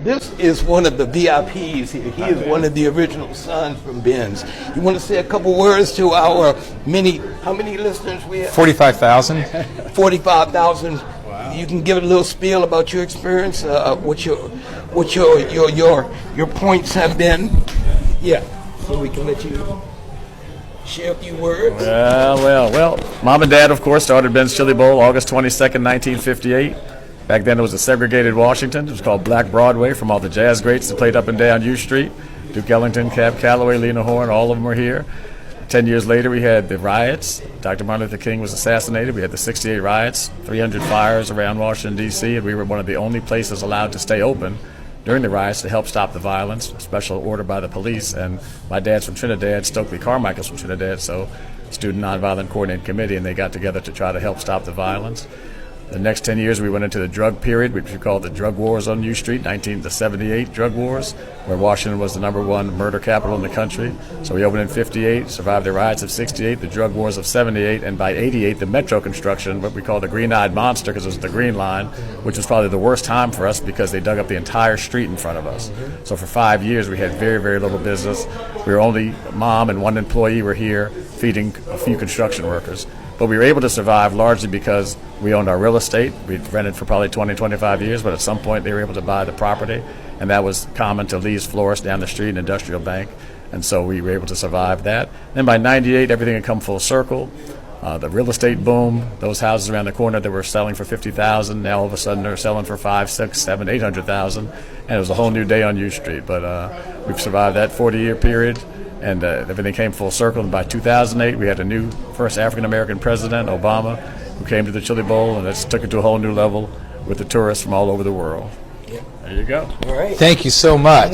this is one of the VIPs here. He is one of the original sons from Ben's. You want to say a couple words to our how many listeners we have? 45,000. 45,000. Wow. You can give a little spiel about your experience, what your points have been. Yeah, so we can let you share a few words. Well. Mom and Dad, of course, started benschilibowl August 22nd, 1958. Back then it was a segregated Washington. It was called Black Broadway from all the jazz greats that played up and down U Street. Duke Ellington, Cab Calloway, Lena Horne, all of them were here. 10 years later we had the riots. Dr. Martin Luther King was assassinated. We had the 68 riots, 300 fires around Washington, D.C., and we were one of the only places allowed to stay open during the riots to help stop the violence, special order by the police. And my dad's from Trinidad, Stokely Carmichael's from Trinidad, so Student Nonviolent Coordinating Committee, and they got together to try to help stop the violence. The next 10 years we went into the drug period, which we call the drug wars on U Street, the 78 drug wars, where Washington was the #1 murder capital in the country. So we opened in 58, survived the riots of 68, the drug wars of 78, and by 88 the metro construction, what we call the green-eyed monster, because it was the Green Line, which was probably the worst time for us because they dug up the entire street in front of us. So for 5 years we had very, very little business. We were only mom and one employee were here feeding a few construction workers. But we were able to survive largely because we owned our real estate. We'd rented for probably 20, 25 years, but at some point they were able to buy the property, and that was common to Lee's Florist down the street, an industrial bank, and so we were able to survive that. Then by 98, everything had come full circle. The real estate boom, those houses around the corner that were selling for $50,000, now all of a sudden they're selling for $500,000, $600,000, $700,000, $800,000, and it was a whole new day on U Street. But we've survived that 40-year period. And everything came full circle. And by 2008, we had a new first African-American president, Obama, who came to the Chili Bowl, and that's took it to a whole new level with the tourists from all over the world. Yeah. There you go. All right. Thank you so much.